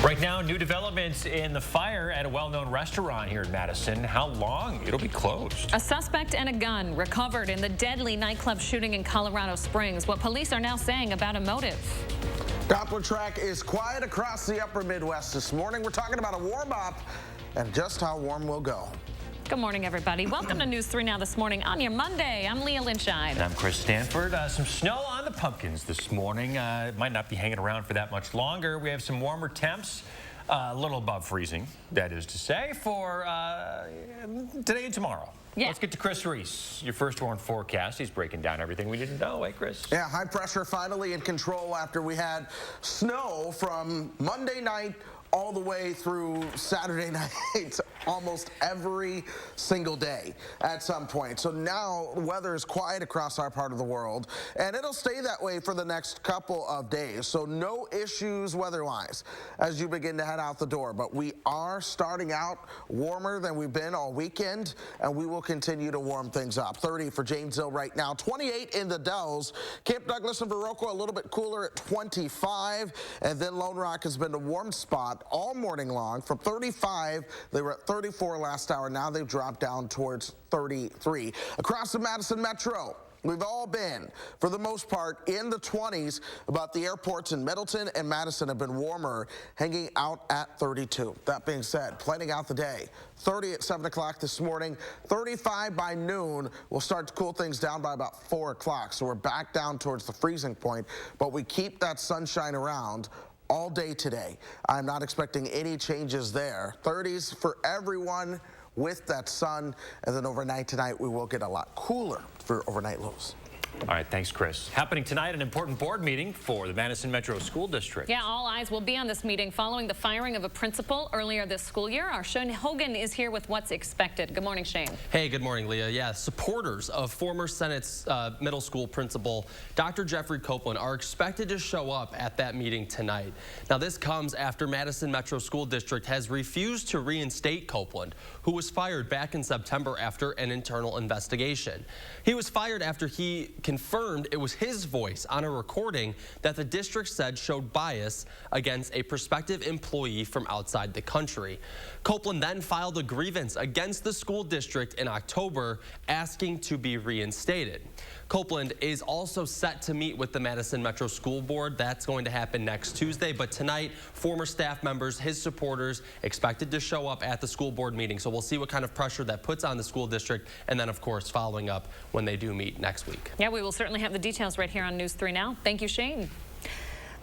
Right now, new developments in the fire at a well-known restaurant here in Madison. How long it'll be closed? A suspect and a gun recovered in the deadly nightclub shooting in Colorado Springs. What police are now saying about a motive. Doppler track is quiet across the upper Midwest this morning. We're talking about a warm-up and just how warm we'll go. Good morning, everybody. Welcome to News 3 Now this morning on your Monday. I'm Leah Lynchine. And I'm Chris Stanford. Some snow on the pumpkins this morning. It might not be hanging around for that much longer. We have some warmer temps, a little above freezing, that is to say, for today and tomorrow. Yeah. Let's get to Chris Reese, your first warn forecast. He's breaking down everything we didn't know, Chris? Yeah, high pressure finally in control after we had snow from Monday night all the way through Saturday night, almost every single day at some point. So now the weather is quiet across our part of the world, and it'll stay that way for the next couple of days. So no issues weather-wise as you begin to head out the door. But we are starting out warmer than we've been all weekend, and we will continue to warm things up. 30 for Janesville right now, 28 in the Dells. Camp Douglas and Viroqua a little bit cooler at 25, and then Lone Rock has been a warm spot all morning long. From 35, they were at 34 last hour. Now they've dropped down towards 33. Across the Madison Metro, we've all been, for the most part, in the 20s, but the airports in Middleton and Madison have been warmer, hanging out at 32. That being said, planning out the day, 30 at 7 o'clock this morning, 35 by noon. We'll start to cool things down by about 4 o'clock, so we're back down towards the freezing point, but we keep that sunshine around all day today. I'm not expecting any changes there. 30s for everyone with that sun, and then overnight tonight we will get a lot cooler for overnight lows. All right, thanks, Chris. Happening tonight, an important board meeting for the Madison Metro School District. Yeah, all eyes will be on this meeting following the firing of a principal earlier this school year. Our Shane Hogan is here with what's expected. Good morning, Shane. Hey, good morning, Leah. Yeah, supporters of former Senate's middle school principal, Dr. Jeffrey Copeland, are expected to show up at that meeting tonight. Now, this comes after Madison Metro School District has refused to reinstate Copeland, who was fired back in September after an internal investigation. He was fired after he confirmed it was his voice on a recording that the district said showed bias against a prospective employee from outside the country. Copeland then filed a grievance against the school district in October, asking to be reinstated. Copeland is also set to meet with the Madison Metro School Board. That's going to happen next Tuesday, but tonight, former staff members, his supporters, expected to show up at the school board meeting. So we'll see what kind of pressure that puts on the school district, and then, of course, following up when they do meet next week. Yeah, we will certainly have the details right here on News 3 Now. Thank you, Shane.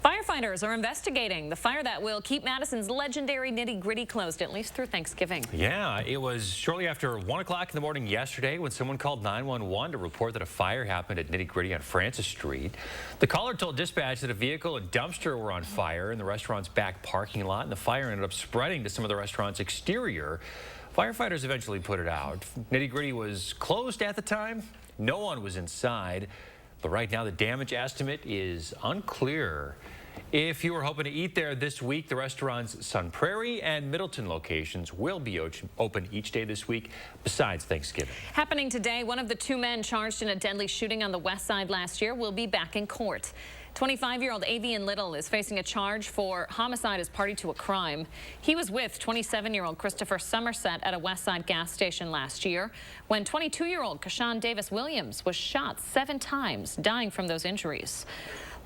Firefighters are investigating the fire that will keep Madison's legendary Nitty Gritty closed at least through Thanksgiving. Yeah, it was shortly after 1 o'clock in the morning yesterday when someone called 911 to report that a fire happened at Nitty Gritty on Francis Street. The caller told dispatch that a vehicle and dumpster were on fire in the restaurant's back parking lot, and the fire ended up spreading to some of the restaurant's exterior. Firefighters eventually put it out. Nitty Gritty was closed at the time. No one was inside. But right now, the damage estimate is unclear. If you were hoping to eat there this week, the restaurant's Sun Prairie and Middleton locations will be open each day this week, besides Thanksgiving. Happening today, one of the two men charged in a deadly shooting on the west side last year will be back in court. 25-year-old Avian Little is facing a charge for homicide as party to a crime. He was with 27-year-old Christopher Somerset at a West Side gas station last year when 22-year-old Kashawn Davis Williams was shot 7 times, dying from those injuries.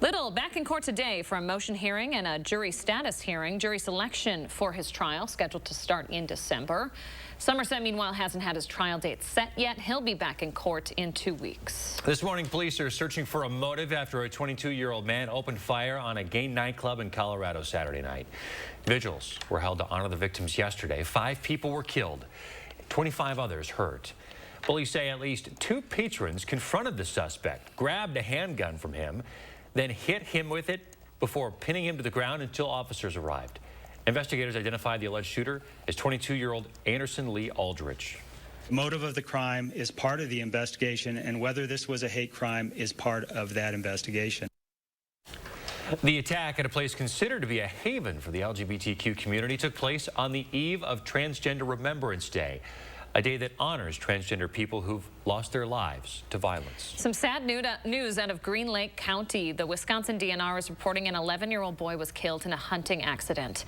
Little back in court today for a motion hearing and a jury status hearing. Jury selection for his trial scheduled to start in December. Somerset, meanwhile, hasn't had his trial date set yet. He'll be back in court in 2 weeks. This morning, police are searching for a motive after a 22-year-old man opened fire on a gay nightclub in Colorado Saturday night. Vigils were held to honor the victims yesterday. 5 people were killed, 25 others hurt. Police say at least 2 patrons confronted the suspect, grabbed a handgun from him, then hit him with it before pinning him to the ground until officers arrived. Investigators identified the alleged shooter as 22-year-old Anderson Lee Aldrich. The motive of the crime is part of the investigation, and whether this was a hate crime is part of that investigation. The attack at a place considered to be a haven for the LGBTQ community took place on the eve of Transgender Remembrance Day. a day that honors transgender people who've lost their lives to violence. Some sad news out of Green Lake County. The Wisconsin DNR is reporting an 11-year-old boy was killed in a hunting accident.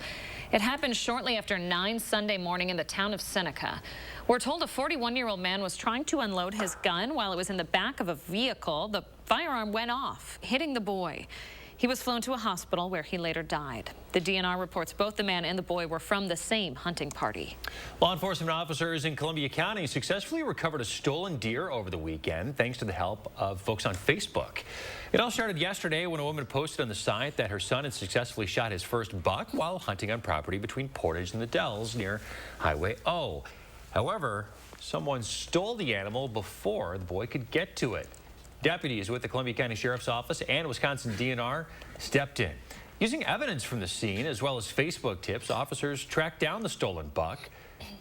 It happened shortly after 9 Sunday morning in the town of Seneca. We're told a 41-year-old man was trying to unload his gun while it was in the back of a vehicle. The firearm went off, hitting the boy. He was flown to a hospital where he later died. The DNR reports both the man and the boy were from the same hunting party. Law enforcement officers in Columbia County successfully recovered a stolen deer over the weekend thanks to the help of folks on Facebook. It all started yesterday when a woman posted on the site that her son had successfully shot his first buck while hunting on property between Portage and the Dells near Highway O. However, someone stole the animal before the boy could get to it. Deputies with the Columbia County Sheriff's Office and Wisconsin DNR stepped in. Using evidence from the scene as well as Facebook tips, officers tracked down the stolen buck.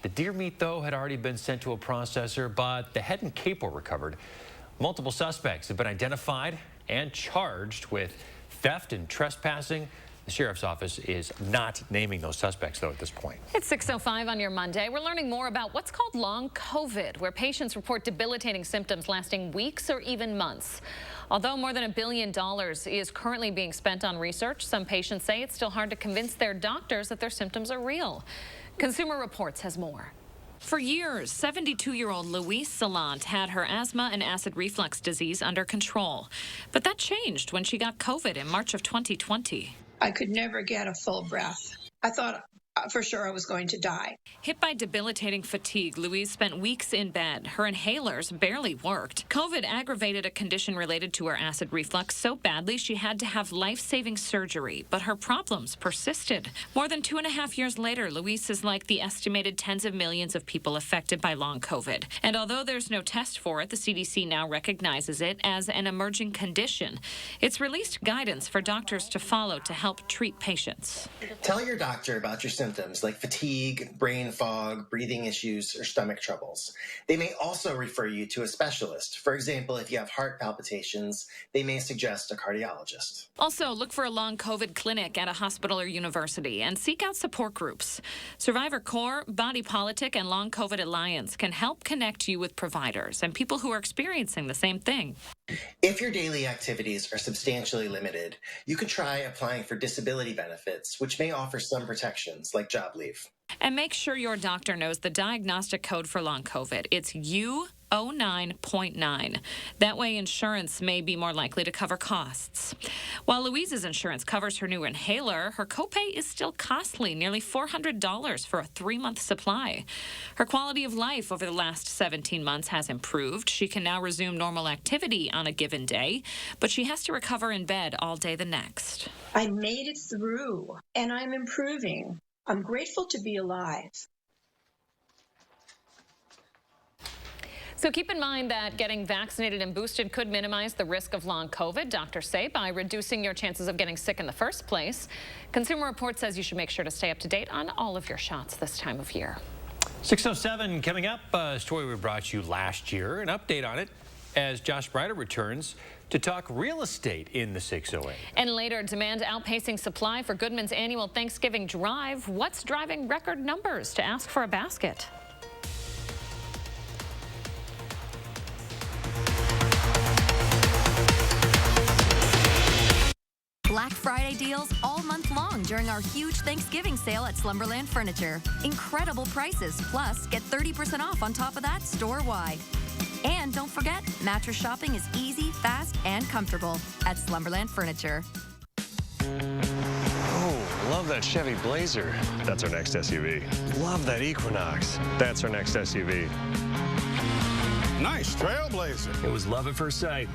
The deer meat, though, had already been sent to a processor, but the head and cape were recovered. Multiple suspects have been identified and charged with theft and trespassing. The Sheriff's Office is not naming those suspects, though, at this point. It's 6:05 on your Monday. We're learning more about what's called long COVID, where patients report debilitating symptoms lasting weeks or even months. Although more than $1 billion is currently being spent on research, some patients say it's still hard to convince their doctors that their symptoms are real. Consumer Reports has more. For years, 72-year-old Louise Salant had her asthma and acid reflux disease under control. But that changed when she got COVID in March of 2020. I could never get a full breath. I thought for sure I was going to die. Hit by debilitating fatigue, Louise spent weeks in bed. Her inhalers barely worked. COVID aggravated a condition related to her acid reflux so badly she had to have life-saving surgery, but her problems persisted. More than 2.5 years later, Louise is like the estimated tens of millions of people affected by long COVID. And although there's no test for it, the CDC now recognizes it as an emerging condition. It's released guidance for doctors to follow to help treat patients. Tell your doctor about your symptoms like fatigue, brain fog, breathing issues, or stomach troubles. They may also refer you to a specialist. For example, if you have heart palpitations, they may suggest a cardiologist. Also, look for a long COVID clinic at a hospital or university and seek out support groups. Survivor Corps, Body Politic, and Long COVID Alliance can help connect you with providers and people who are experiencing the same thing. If your daily activities are substantially limited, you could try applying for disability benefits, which may offer some protections like job leave. And make sure your doctor knows the diagnostic code for long COVID. It's U09.9. That way, insurance may be more likely to cover costs. While Louise's insurance covers her new inhaler, her copay is still costly, nearly $400 for a 3-month supply. Her quality of life over the last 17 months has improved. She can now resume normal activity on a given day, but she has to recover in bed all day the next. I made it through, and I'm improving. I'm grateful to be alive. So keep in mind that getting vaccinated and boosted could minimize the risk of long COVID, doctors say, by reducing your chances of getting sick in the first place. Consumer Reports says you should make sure to stay up to date on all of your shots this time of year. 6:07 coming up, a story we brought you last year, an update on it as Josh Breider returns to talk real estate in the 608. And later, demand outpacing supply for Goodman's annual Thanksgiving drive. What's driving record numbers to ask for a basket? Black Friday deals all month long during our huge Thanksgiving sale at Slumberland Furniture. Incredible prices, plus get 30% off on top of that store-wide. And don't forget, mattress shopping is easy, fast, and comfortable at Slumberland Furniture. Oh, love that Chevy Blazer. That's our next SUV. Love that Equinox. That's our next SUV. Nice Trailblazer. It was love at first sight.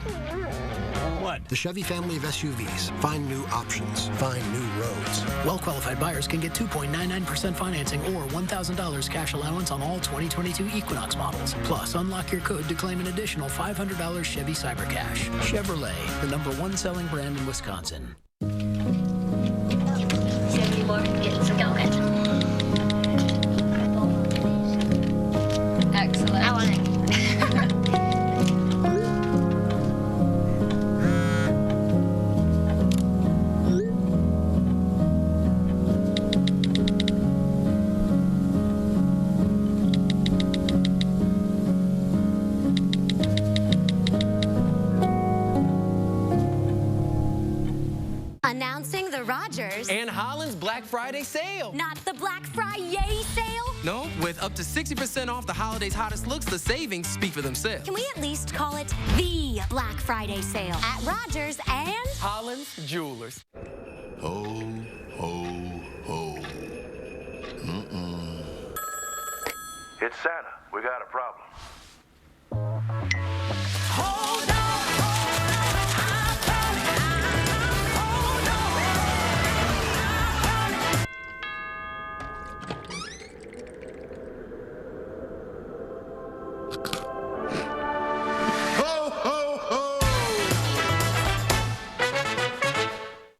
What? The Chevy family of SUVs. Find new options. Find new roads. Well-qualified buyers can get 2.99% financing or $1,000 cash allowance on all 2022 Equinox models. Plus, unlock your code to claim an additional $500 Chevy Cybercash. Chevrolet, the #1 selling brand in Wisconsin. Excellent. I want it. Rogers. And Holland's Black Friday sale. Not the Black Friday sale? No, with up to 60% off the holiday's hottest looks, the savings speak for themselves. Can we at least call it the Black Friday sale at Rogers and Holland's Jewelers. Ho, ho, ho. It's Santa. We got a problem. Hold on.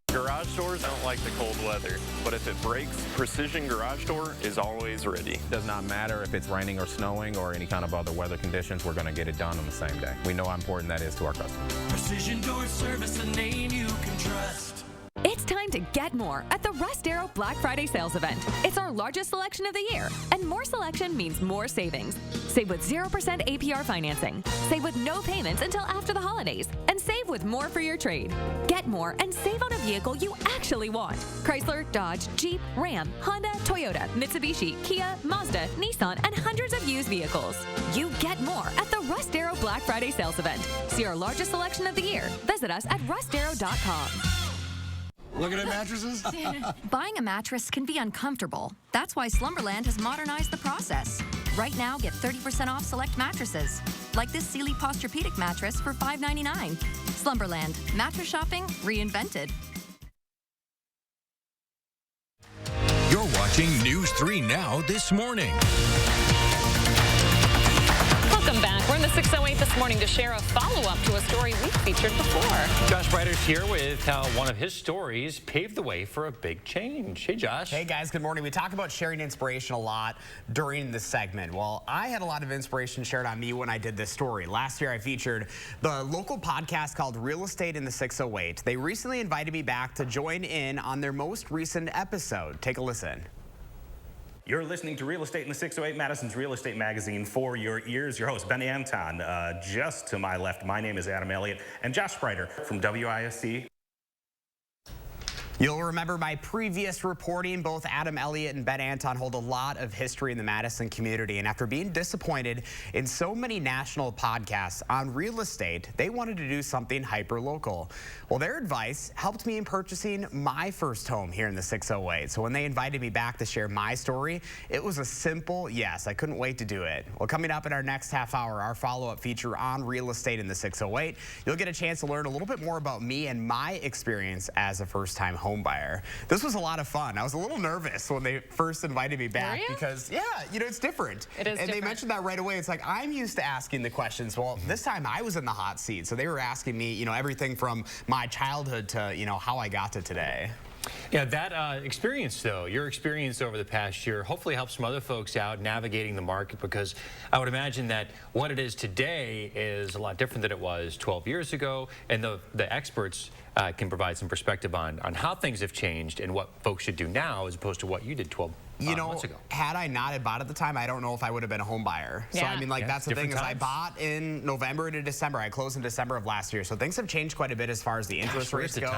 Garage doors don't like the cold weather, but if it breaks, Precision Garage Door is always ready. Does not matter if it's raining or snowing or any kind of other weather conditions, we're going to get it done on the same day. We know how important that is to our customers. Precision Door Service, a name you can trust. It's time to get more at the Rust Arrow Black Friday sales event. It's our largest selection of the year, and more selection means more savings. Save with 0% APR financing. Save with no payments until after the holidays, and save with more for your trade. Get more and save on a vehicle you actually want. Chrysler, Dodge, Jeep, Ram, Honda, Toyota, Mitsubishi, Kia, Mazda, Nissan, and hundreds of used vehicles. You get more at the Rust Arrow Black Friday sales event. See our largest selection of the year. Visit us at rustarrow.com. Looking at mattresses? Buying a mattress can be uncomfortable. That's why Slumberland has modernized the process. Right now, get 30% off select mattresses, like this Sealy Posturepedic mattress for $5.99. Slumberland, mattress shopping reinvented. You're watching News 3 Now this morning. Welcome back. We're in the 608 this morning to share a follow-up to a story we've featured before. Josh Breiter's here with how one of his stories paved the way for a big change. Hey, Josh. Hey, guys. Good morning. We talk about sharing inspiration a lot during this segment. Well, I had a lot of inspiration shared on me when I did this story. Last year, I featured the local podcast called Real Estate in the 608. They recently invited me back to join in on their most recent episode. Take a listen. You're listening to Real Estate in the 608, Madison's real estate magazine for your ears. Your host, Ben Anton. Just to my left, my name is Adam Elliott, and Josh Breiter from WISC. You'll remember my previous reporting. Both Adam Elliott and Ben Anton hold a lot of history in the Madison community, and after being disappointed in so many national podcasts on real estate, they wanted to do something hyper-local. Well, their advice helped me in purchasing my first home here in the 608. So when they invited me back to share my story, it was a simple yes. I couldn't wait to do it. Well, coming up in our next half hour, our follow-up feature on real estate in the 608, you'll get a chance to learn a little bit more about me and my experience as a first-time home buyer. This was a lot of fun. I was a little nervous when they first invited me back because, yeah, you know, it's different. It is and different. They mentioned that right away. It's like, I'm used to asking the questions. Well, this time I was in the hot seat. So they were asking me, you know, everything from my childhood to, you know, how I got to today. Yeah, that experience, though, your experience over the past year, hopefully helps some other folks out navigating the market, because I would imagine that what it is today is a lot different than it was 12 years ago, and the experts can provide some perspective on how things have changed and what folks should do now as opposed to what you did 12 months ago. Had I not had bought at the time, I don't know if I would have been a home buyer. So, I mean, like, that's the thing is I bought in November to December. I closed in December of last year. So things have changed quite a bit as far as the interest rates go.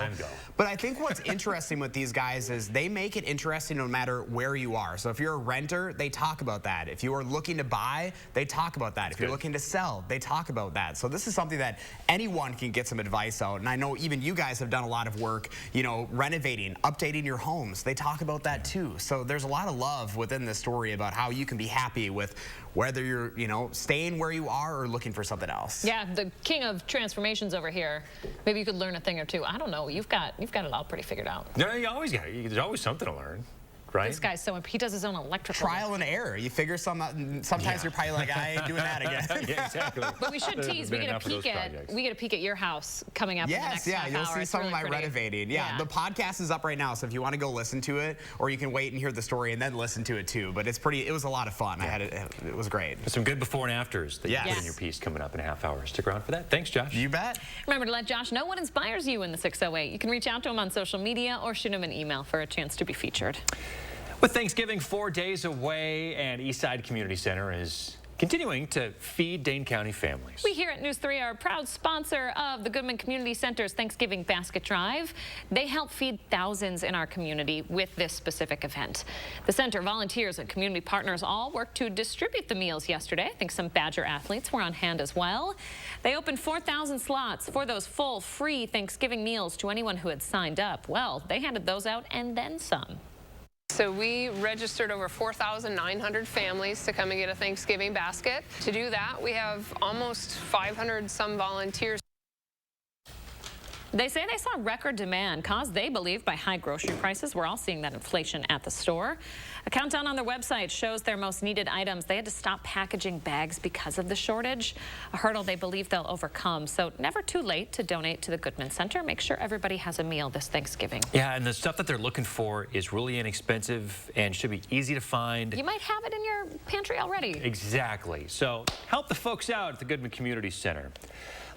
But I think what's interesting with these guys is they make it interesting no matter where you are. So if you're a renter, they talk about that. If you are looking to buy, they talk about that. If you're looking to sell, they talk about that. So this is something that anyone can get some advice out. And I know even you guys have done a lot of work, you know, renovating, updating your homes. They talk about that too. So there's a lot of love within this story about how you can be happy with whether you're, you know, staying where you are or looking for something else. Yeah, the king of transformations over here. Maybe you could learn a thing or two. I don't know. You've got it all pretty figured out. No, you always got it. There's always something to learn. Right? This guy's he does his own electrical. Trial and error. You figure sometimes you're probably like, I ain't doing that again. Yeah, exactly. But we should tease. We get a peek at your house coming up in the next half you'll hour. see some of my renovating. Yeah, the podcast is up right now, so if you want to go listen to it, or you can wait and hear the story and then listen to it too. But it was a lot of fun. I had it was great. Some good before and afters that you put in your piece coming up in a half hour. Stick around for that. Thanks, Josh. You bet. Remember to let Josh know what inspires you in the 608. You can reach out to him on social media or shoot him an email for a chance to be featured. With Thanksgiving 4 days away, and Eastside Community Center is continuing to feed Dane County families. We here at News 3 are a proud sponsor of the Goodman Community Center's Thanksgiving Basket Drive. They help feed thousands in our community with this specific event. The center volunteers and community partners all worked to distribute the meals yesterday. I think some Badger athletes were on hand as well. They opened 4,000 slots for those full free Thanksgiving meals to anyone who had signed up. Well, they handed those out and then some. So we registered over 4,900 families to come and get a Thanksgiving basket. To do that, we have almost 500 some volunteers. They say they saw record demand caused, they believe, by high grocery prices. We're all seeing that inflation at the store. A countdown on their website shows their most needed items. They had to stop packaging bags because of the shortage, a hurdle they believe they'll overcome. So never too late to donate to the Goodman Center. Make sure everybody has a meal this Thanksgiving. Yeah, and the stuff that they're looking for is really inexpensive and should be easy to find. You might have it in your pantry already. Exactly. So help the folks out at the Goodman Community Center.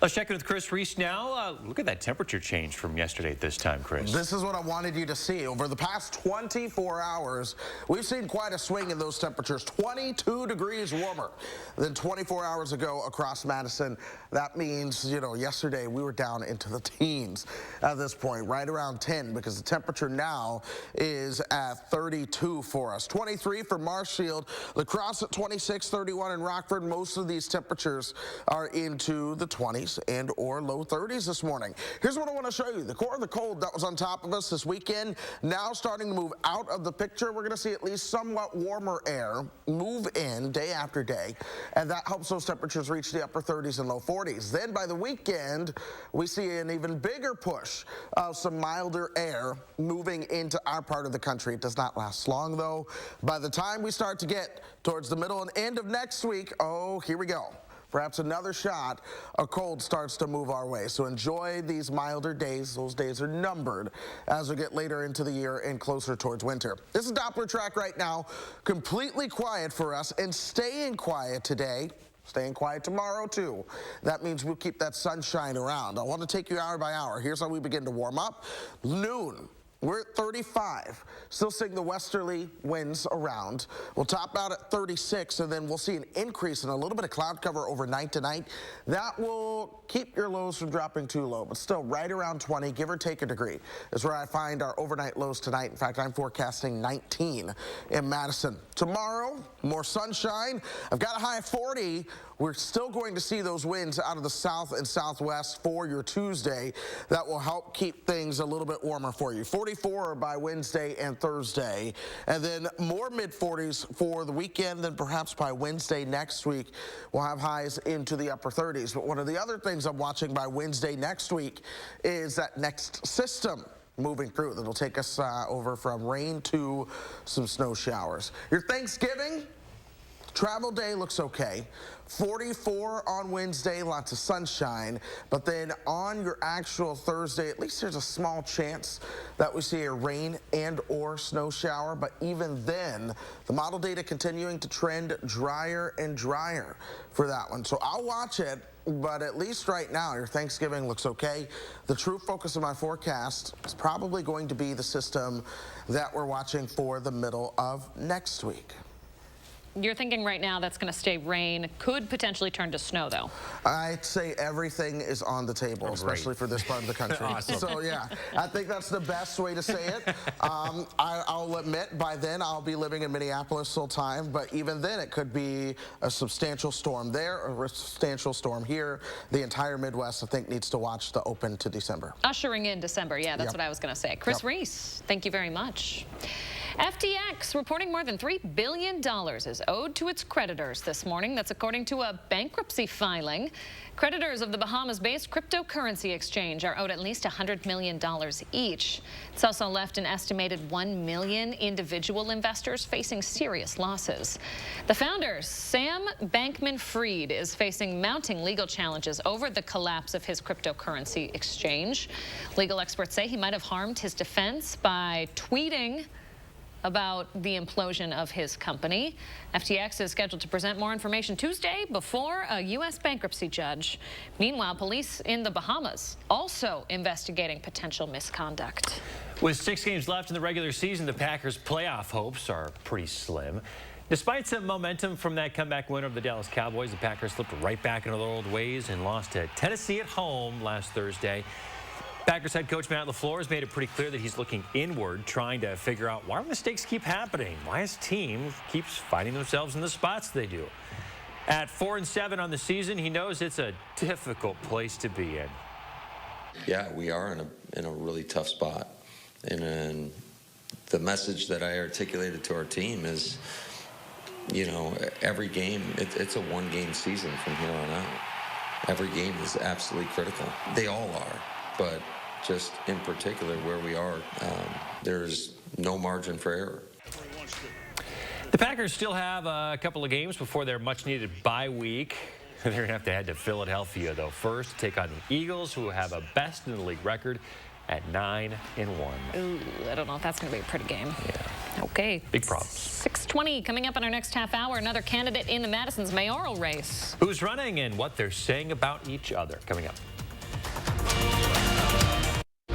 Let's check in with Chris Reese now. Look at that temperature change from yesterday at this time, Chris. This is what I wanted you to see. Over the past 24 hours, we've seen quite a swing in those temperatures. 22 degrees warmer than 24 hours ago across Madison. That means, you know, yesterday we were down into the teens at this point, right around 10, because the temperature now is at 32 for us. 23 for Marshfield, La Crosse at 26, 31 in Rockford. Most of these temperatures are into the 20s and or low 30s this morning. Here's what I want to show you. The core of the cold that was on top of us this weekend now starting to move out of the picture. We're going to see at least somewhat warmer air move in day after day, and that helps those temperatures reach the upper 30s and low 40s. Then by the weekend, we see an even bigger push of some milder air moving into our part of the country. It does not last long, though. By the time we start to get towards the middle and end of next week, oh, here we go. Perhaps another shot of cold starts to move our way. So enjoy these milder days. Those days are numbered as we get later into the year and closer towards winter. This is Doppler track right now. Completely quiet for us and staying quiet today. Staying quiet tomorrow, too. That means we'll keep that sunshine around. I want to take you hour by hour. Here's how we begin to warm up. Noon. We're at 35, still seeing the westerly winds around. We'll top out at 36, and then we'll see an increase in a little bit of cloud cover overnight tonight. That will keep your lows from dropping too low, but still right around 20, give or take a degree, is where I find our overnight lows tonight. In fact, I'm forecasting 19 in Madison. Tomorrow, more sunshine. I've got a high of 40. We're still going to see those winds out of the south and southwest for your Tuesday. That will help keep things a little bit warmer for you. 44 by Wednesday and Thursday, and then more mid-40s for the weekend. Then perhaps by Wednesday next week, we'll have highs into the upper 30s. But one of the other things I'm watching by Wednesday next week is that next system moving through. That'll take us over from rain to some snow showers. Your Thanksgiving travel day looks okay. 44 on Wednesday, lots of sunshine, but then on your actual Thursday, at least there's a small chance that we see a rain and or snow shower, but even then, the model data continuing to trend drier and drier for that one. So I'll watch it, but at least right now, your Thanksgiving looks okay. The true focus of my forecast is probably going to be the system that we're watching for the middle of next week. You're thinking right now that's going to stay rain, could potentially turn to snow, though. I'd say everything is on the table, especially for this part of the country. Awesome. So, yeah, I think that's the best way to say it. I'll admit, by then, I'll be living in Minneapolis full time, but even then, it could be a substantial storm there or a substantial storm here. The entire Midwest, I think, needs to watch the open to December. Ushering in December, yeah, that's what I was going to say. Chris Reese, thank you very much. FTX reporting more than $3 billion is owed to its creditors this morning. That's according to a bankruptcy filing. Creditors of the Bahamas-based cryptocurrency exchange are owed at least $100 million each. It's also left an estimated 1 million individual investors facing serious losses. The founder, Sam Bankman-Fried, is facing mounting legal challenges over the collapse of his cryptocurrency exchange. Legal experts say he might have harmed his defense by tweeting about the implosion of his company. FTX is scheduled to present more information Tuesday before a U.S. bankruptcy judge. Meanwhile, police in the Bahamas also investigating potential misconduct. With 6 games left in the regular season, the Packers' playoff hopes are pretty slim. Despite some momentum from that comeback win over the Dallas Cowboys, the Packers slipped right back into their old ways and lost to Tennessee at home last Thursday. Packers head coach Matt LaFleur has made it pretty clear that he's looking inward, trying to figure out why mistakes keep happening, why his team keeps finding themselves in the spots they do. At 4-7 on the season, he knows it's a difficult place to be in. Yeah, we are in a really tough spot. And the message that I articulated to our team is, you know, every game, it's a one-game season from here on out. Every game is absolutely critical. They all are, but just in particular where we are, there's no margin for error. The Packers still have a couple of games before their much-needed bye week. They're going to have to head to Philadelphia, though, first to take on the Eagles, who have a best-in-the-league record at 9-1. Ooh, I don't know if that's going to be a pretty game. Yeah. Okay. Big problems. 6:20 coming up in our next half hour. Another candidate in the Madison's mayoral race. Who's running and what they're saying about each other. Coming up.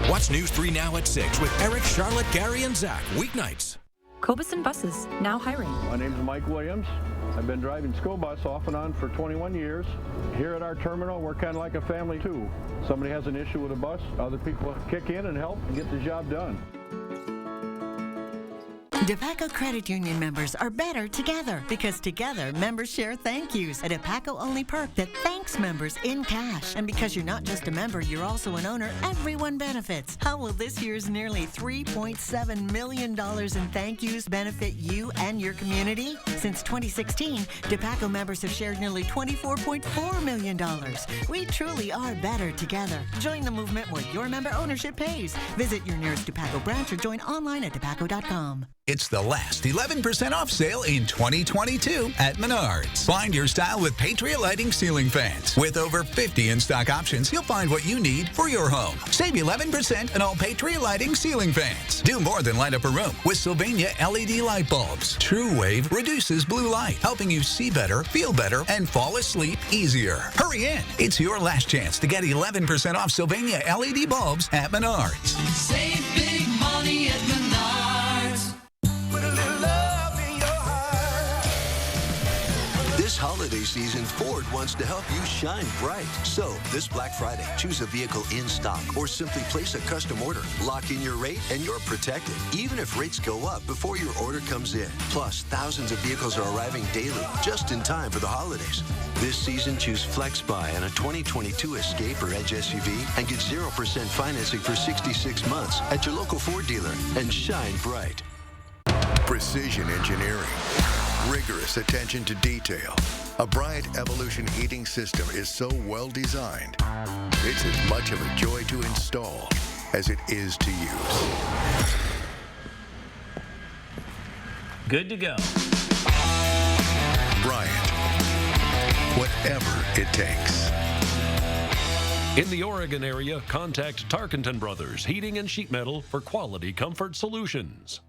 Watch News 3 Now at 6 with Eric, Charlotte, Gary, and Zach. Weeknights. Cobison Buses, now hiring. My name is Mike Williams. I've been driving school bus off and on for 21 years. Here at our terminal, we're kind of like a family too. Somebody has an issue with a bus, other people kick in and help and get the job done. DePaco Credit Union members are better together because together members share thank yous, a DePaco-only perk that thanks members in cash. And because you're not just a member, you're also an owner, everyone benefits. How will this year's nearly $3.7 million in thank yous benefit you and your community? Since 2016, DePaco members have shared nearly $24.4 million. We truly are better together. Join the movement where your member ownership pays. Visit your nearest DePaco branch or join online at depaco.com. It's the last 11% off sale in 2022 at Menards. Find your style with Patriot Lighting ceiling fans. With over 50 in-stock options, you'll find what you need for your home. Save 11% on all Patriot Lighting ceiling fans. Do more than light up a room with Sylvania LED light bulbs. True Wave reduces blue light, helping you see better, feel better, and fall asleep easier. Hurry in. It's your last chance to get 11% off Sylvania LED bulbs at Menards. Save big money at Menards. This holiday season, Ford wants to help you shine bright. So, this Black Friday, choose a vehicle in stock or simply place a custom order. Lock in your rate and you're protected, even if rates go up before your order comes in. Plus, thousands of vehicles are arriving daily, just in time for the holidays. This season, choose Flex Buy on a 2022 Escape or Edge SUV and get 0% financing for 66 months at your local Ford dealer and shine bright. Precision engineering. Rigorous attention to detail. A Bryant Evolution heating system is so well designed, it's as much of a joy to install as it is to use. Good to go. Bryant. Whatever it takes. In the Oregon area, contact Tarkenton Brothers Heating and Sheet Metal for quality comfort solutions.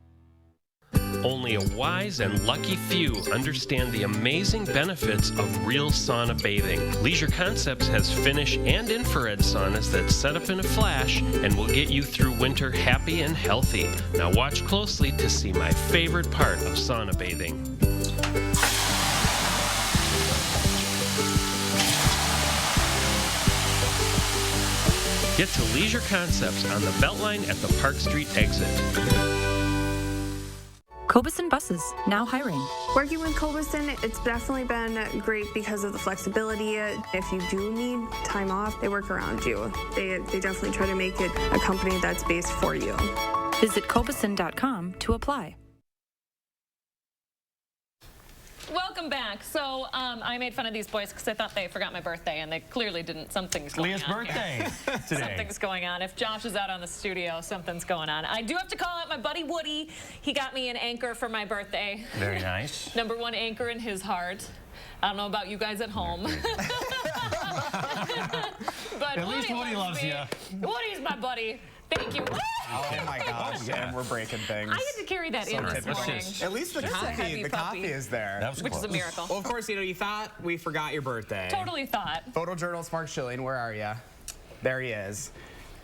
Only a wise and lucky few understand the amazing benefits of real sauna bathing. Leisure Concepts has Finnish and infrared saunas that set up in a flash and will get you through winter happy and healthy. Now watch closely to see my favorite part of sauna bathing. Get to Leisure Concepts on the Beltline at the Park Street exit. Cobison Buses, now hiring. Working with Cobison, it's definitely been great because of the flexibility. If you do need time off, they work around you. They definitely try to make it a company that's based for you. Visit Cobison.com to apply. Welcome back. So I made fun of these boys because I thought they forgot my birthday, and they clearly didn't. Something's going Leah's on birthday here. today. Something's going on. If Josh is out on the studio, something's going on. I do have to call out my buddy Woody. He got me an anchor for my birthday. Very nice. #1 anchor in his heart. I don't know about you guys at home. But at least Woody loves you. Woody's my buddy. Thank you. Oh my gosh, and we're breaking things. I had to carry that in this morning. At least the coffee is there. That was which is a miracle. Well, of course, you thought we forgot your birthday. Totally thought. Photojournalist Mark Schilling, where are you? There he is.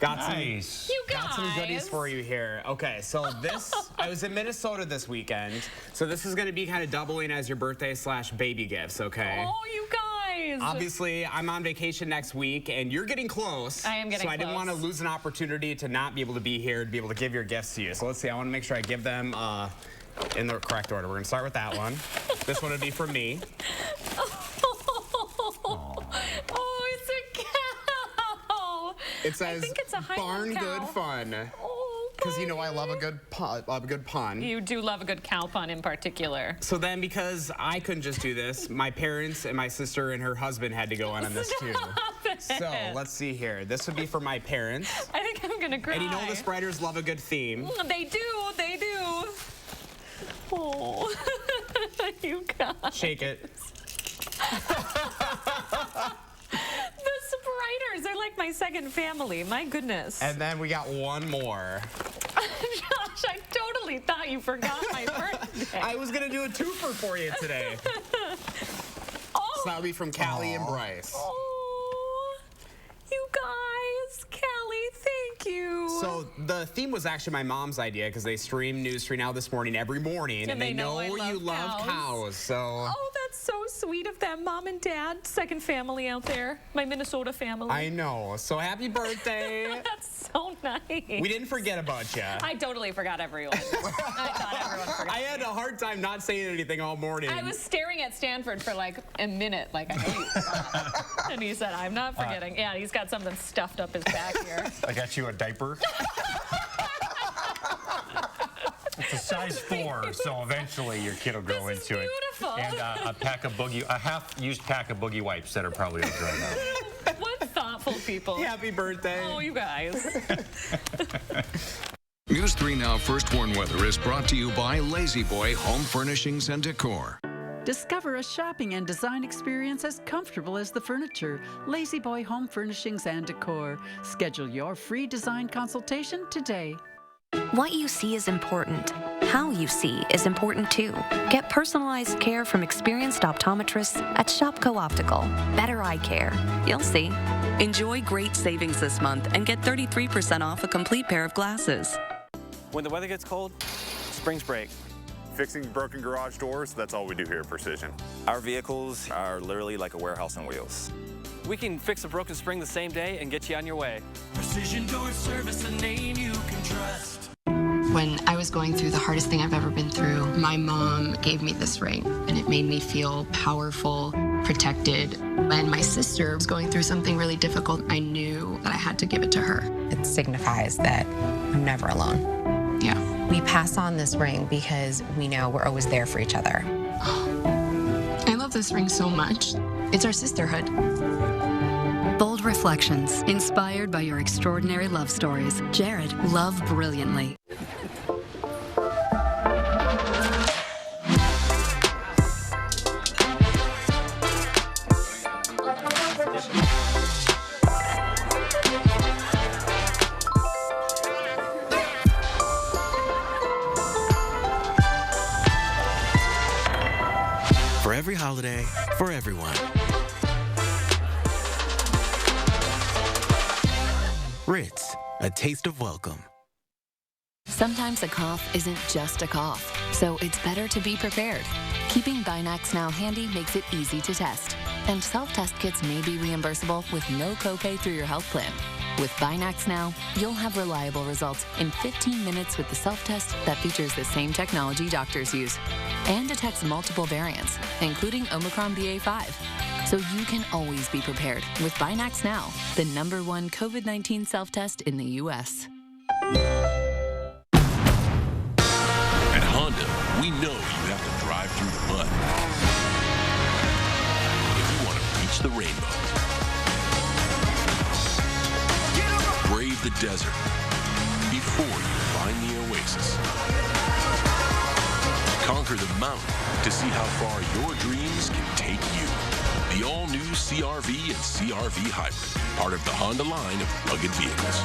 Nice. You guys. Got some goodies for you here. Okay, so this, I was in Minnesota this weekend, so this is going to be kind of doubling as your birthday / baby gifts, okay? Oh, you guys. Obviously, I'm on vacation next week, and you're getting close. I am getting close. So I didn't want to lose an opportunity to not be able to be here, to be able to give your gifts to you. So let's see, I want to make sure I give them in the correct order. We're going to start with that one. This one would be from me. Oh, it's a cow. It says, I think it's a barn cow. good fun. Because you know I love a good pun. You do love a good cow pun in particular. So then, because I couldn't just do this, my parents and my sister and her husband had to go on this too. So let's see here. This would be for my parents. I think I'm gonna cry. And you know the Spiders love a good theme. They do. They do. Oh, you guys. Shake it. The Spiders, they're like my second family. My goodness. And then we got one more. Josh, I totally thought you forgot my birthday. I was going to do a twofer for you today. So that would be from Callie and Bryce. Oh, you guys. Callie, thank you. So the theme was actually my mom's idea because they stream News 3 Now this morning every morning. And they know you love cows. So. Oh, that's so sweet of them. Mom and Dad, second family out there. My Minnesota family. I know. So happy birthday. That's so nice. We didn't forget about you. I totally forgot everyone. I thought everyone forgot. I had a hard time not saying anything all morning. I was staring at Stanford for like a minute, like I know you forgot. And he said, I'm not forgetting. Yeah, he's got something stuffed up his back here. I got you a diaper. It's a size 4, so eventually your kid will grow into it. Beautiful. And a half-used pack of boogie wipes that are probably all dried out. What thoughtful people. Happy birthday. Oh, you guys. News 3 Now First Warn Weather is brought to you by Lazy Boy Home Furnishings and Decor. Discover a shopping and design experience as comfortable as the furniture. Lazy Boy Home Furnishings and Decor. Schedule your free design consultation today. What you see is important. How you see is important too. Get personalized care from experienced optometrists at Shopco Optical. Better eye care. You'll see. Enjoy great savings this month and get 33% off a complete pair of glasses. When the weather gets cold, springs break. Fixing broken garage doors, that's all we do here at Precision. Our vehicles are literally like a warehouse on wheels. We can fix a broken spring the same day and get you on your way. Precision Door Service, a name you can trust. When I was going through the hardest thing I've ever been through, my mom gave me this ring, and it made me feel powerful, protected. When my sister was going through something really difficult, I knew that I had to give it to her. It signifies that I'm never alone. Yeah. We pass on this ring because we know we're always there for each other. I love this ring so much. It's our sisterhood. Bold Reflections, inspired by your extraordinary love stories. Jared, love brilliantly. For every holiday, for everyone. Ritz, a taste of welcome. Sometimes a cough isn't just a cough, so it's better to be prepared. Keeping Binax Now handy makes it easy to test. And self-test kits may be reimbursable with no copay through your health plan. With Binax Now, you'll have reliable results in 15 minutes with the self-test that features the same technology doctors use and detects multiple variants, including Omicron BA.5. So you can always be prepared with Binax Now, the #1 COVID-19 self-test in the U.S. At Honda, we know you have to drive through the mud if you want to reach the rainbow. Brave the desert before you find the oasis. Conquer the mountain to see how far your dreams can take you. The all-new CR-V and CR-V Hybrid, part of the Honda line of rugged vehicles.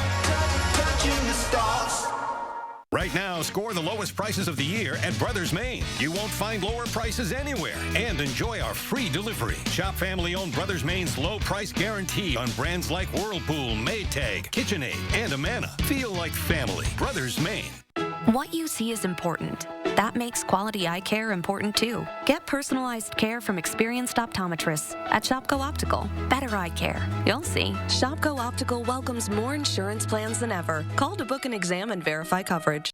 Right now, score the lowest prices of the year at Brothers Maine. You won't find lower prices anywhere. And enjoy our free delivery. Shop family-owned Brothers Maine's low price guarantee on brands like Whirlpool, Maytag, KitchenAid, and Amana. Feel like family. Brothers Maine. What you see is important. That makes quality eye care important too. Get personalized care from experienced optometrists at Shopko Optical. Better eye care. You'll see. Shopko Optical welcomes more insurance plans than ever. Call to book an exam and verify coverage.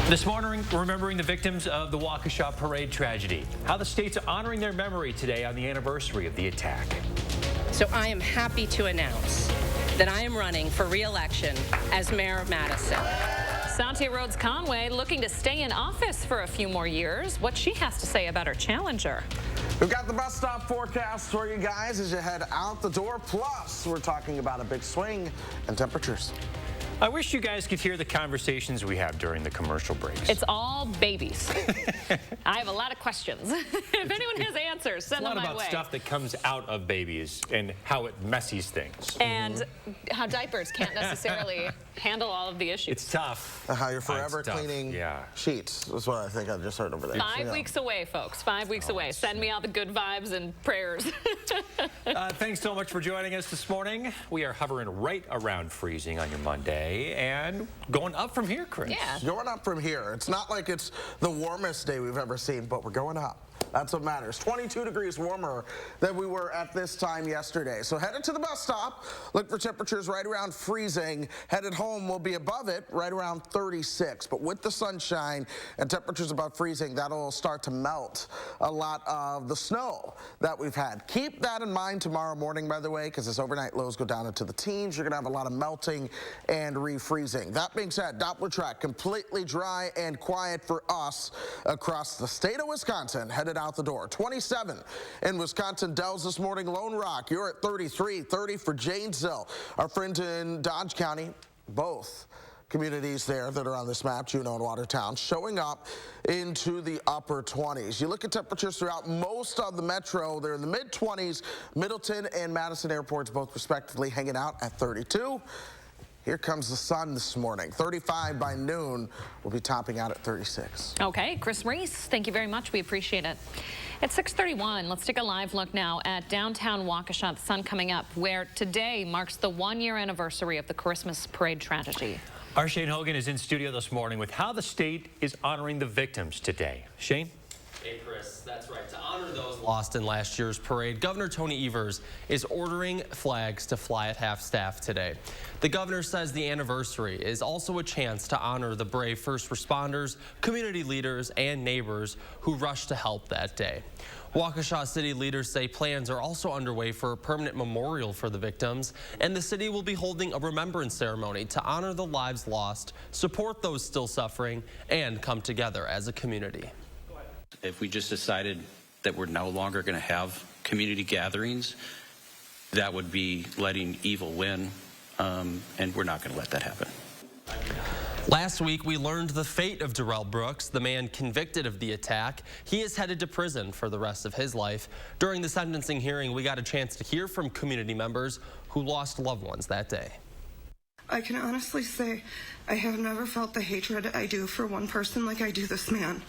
This morning, remembering the victims of the Waukesha parade tragedy. How the state's honoring their memory today on the anniversary of the attack. So I am happy to announce that I am running for re-election as mayor of Madison. Satya Rhodes Conway looking to stay in office for a few more years. What she has to say about her challenger. We've got the bus stop forecast for you guys as you head out the door. Plus, we're talking about a big swing in temperatures. I wish you guys could hear the conversations we have during the commercial breaks. It's all babies. I have a lot of questions. If anyone has answers, send them my way. It's a lot about stuff that comes out of babies and how it messes things. And how diapers can't necessarily handle all of the issues. It's tough. How you're forever cleaning sheets. That's what I think I just heard over there. 5 weeks away, folks. 5 weeks away. Send me all the good vibes and prayers. Thanks so much for joining us this morning. We are hovering right around freezing on your Monday. And going up from here, Chris. Yeah. Going up from here. It's not like it's the warmest day we've ever seen, but we're going up. That's what matters. 22 degrees warmer than we were at this time yesterday. So headed to the bus stop, look for temperatures right around freezing. Headed home, we'll be above it, right around 36. But with the sunshine and temperatures above freezing, that'll start to melt a lot of the snow that we've had. Keep that in mind tomorrow morning, by the way, because as overnight lows go down into the teens, you're going to have a lot of melting and refreezing. That being said, Doppler track completely dry and quiet for us across the state of Wisconsin. Headed out the door. 27 in Wisconsin Dells this morning. Lone Rock, you're at 33. 30 for Janesville. Our friends in Dodge County, both communities there that are on this map, Juneau and Watertown, showing up into the upper 20s. You look at temperatures throughout most of the metro, they're in the mid-20s. Middleton and Madison airports both respectively hanging out at 32. Here comes the sun this morning. 35 by noon. We'll be topping out at 36. Okay, Chris Reese, thank you very much. We appreciate it. It's 6:31. Let's take a live look now at downtown Waukesha, the sun coming up, where today marks the 1-year anniversary of the Christmas parade tragedy. Our Shane Hogan is in studio this morning with how the state is honoring the victims today. Shane? Hey, Chris, that's right. To honor those lost in last year's parade, Governor Tony Evers is ordering flags to fly at half-staff today. The governor says the anniversary is also a chance to honor the brave first responders, community leaders, and neighbors who rushed to help that day. Waukesha city leaders say plans are also underway for a permanent memorial for the victims, and the city will be holding a remembrance ceremony to honor the lives lost, support those still suffering, and come together as a community. If we just decided that we're no longer going to have community gatherings, that would be letting evil win, and we're not going to let that happen. Last week, we learned the fate of Darrell Brooks, the man convicted of the attack. He is headed to prison for the rest of his life. During the sentencing hearing, we got a chance to hear from community members who lost loved ones that day. I can honestly say I have never felt the hatred I do for one person like I do this man.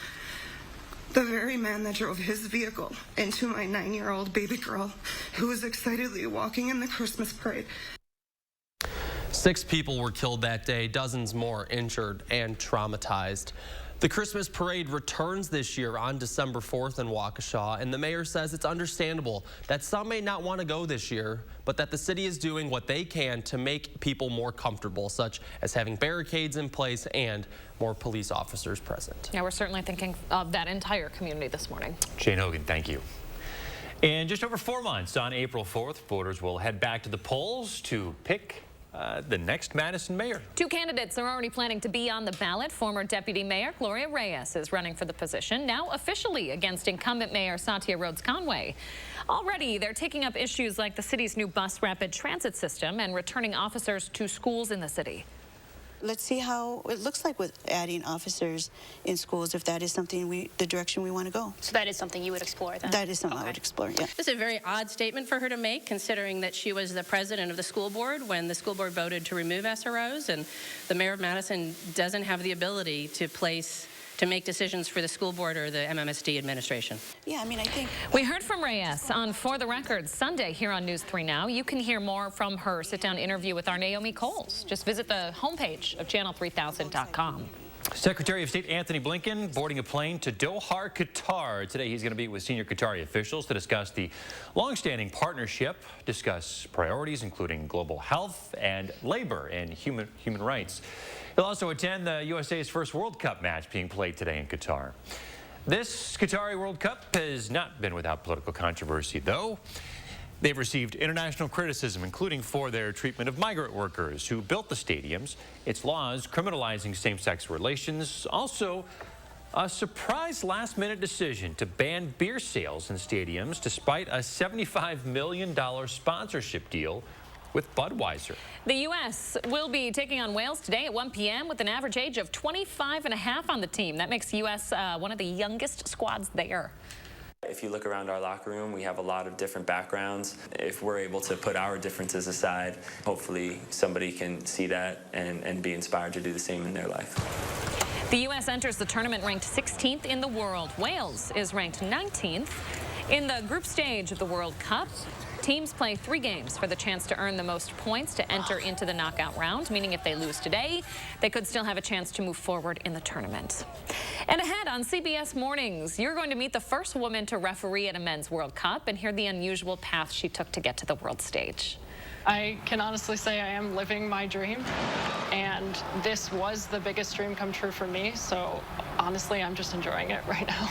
The very man that drove his vehicle into my 9-year-old baby girl who was excitedly walking in the Christmas parade. 6 people were killed that day, dozens more injured and traumatized. The Christmas parade returns this year on December 4th in Waukesha, and the mayor says it's understandable that some may not want to go this year, but that the city is doing what they can to make people more comfortable, such as having barricades in place and more police officers present. Yeah, we're certainly thinking of that entire community this morning. Shane Hogan, thank you. In just over 4 months, on April 4th, voters will head back to the polls to pick the next Madison mayor. 2 candidates are already planning to be on the ballot. Former Deputy Mayor Gloria Reyes is running for the position, now officially against incumbent Mayor Satya Rhodes Conway. Already, they're taking up issues like the city's new bus rapid transit system and returning officers to schools in the city. Let's see how it looks like with adding officers in schools, if that is something the direction we want to go. So that is something you would explore then? That is something I would explore, yeah. This is a very odd statement for her to make, considering that she was the president of the school board when the school board voted to remove SROs, and the mayor of Madison doesn't have the ability to make decisions for the school board or the MMSD administration. Yeah, I mean, I think... We heard from Reyes on For the Record Sunday here on News 3 Now. You can hear more from her sit-down interview with our Naomi Coles. Just visit the homepage of channel3000.com. Secretary of State Anthony Blinken boarding a plane to Doha, Qatar. Today he's going to meet with senior Qatari officials to discuss the long-standing partnership, discuss priorities including global health and labor and human rights. He'll also attend the USA's first World Cup match being played today in Qatar. This Qatari World Cup has not been without political controversy, though. They've received international criticism, including for their treatment of migrant workers who built the stadiums, its laws criminalizing same-sex relations, also a surprise last-minute decision to ban beer sales in stadiums despite a $75 million sponsorship deal with Budweiser. The U.S. will be taking on Wales today at 1 p.m. with an average age of 25.5 on the team. That makes the U.S. One of the youngest squads there. If you look around our locker room, we have a lot of different backgrounds. If we're able to put our differences aside, hopefully somebody can see that and be inspired to do the same in their life. The U.S. enters the tournament ranked 16th in the world. Wales is ranked 19th. In the group stage of the World Cup, teams play 3 games for the chance to earn the most points to enter into the knockout round, meaning if they lose today, they could still have a chance to move forward in the tournament. And ahead on CBS Mornings, you're going to meet the first woman to referee at a men's World Cup and hear the unusual path she took to get to the world stage. I can honestly say I am living my dream, and this was the biggest dream come true for me, so honestly, I'm just enjoying it right now.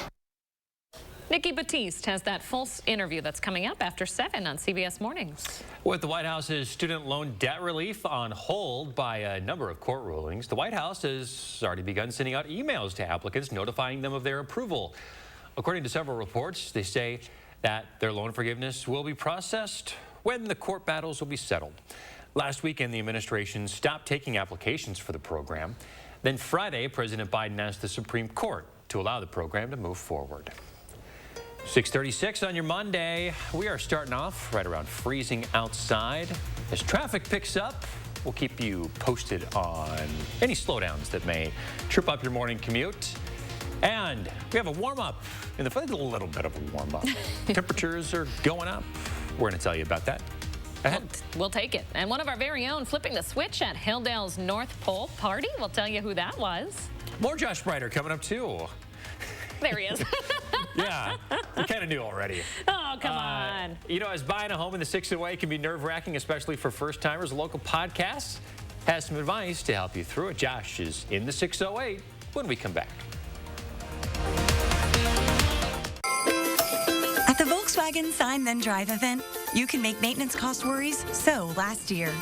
Nikki Batiste has that full interview that's coming up after 7 on CBS Mornings. With the White House's student loan debt relief on hold by a number of court rulings, the White House has already begun sending out emails to applicants notifying them of their approval. According to several reports, they say that their loan forgiveness will be processed when the court battles will be settled. Last weekend, the administration stopped taking applications for the program. Then Friday, President Biden asked the Supreme Court to allow the program to move forward. 6:36 on your Monday. We are starting off right around freezing outside. As traffic picks up, we'll keep you posted on any slowdowns that may trip up your morning commute. And we have a warm-up, a little bit of a warm-up. Temperatures are going up. We're going to tell you about that. We'll take it. And one of our very own flipping the switch at Hilldale's North Pole party. We'll tell you who that was. More Josh Breiter coming up, too. There he is. Yeah, we kind of knew already. Oh, come on. You know, as buying a home in the 608 can be nerve-wracking, especially for first-timers, a local podcast has some advice to help you through it. Josh is in the 608 when we come back. At the Volkswagen Sign Then Drive event, you can make maintenance cost worries so last year.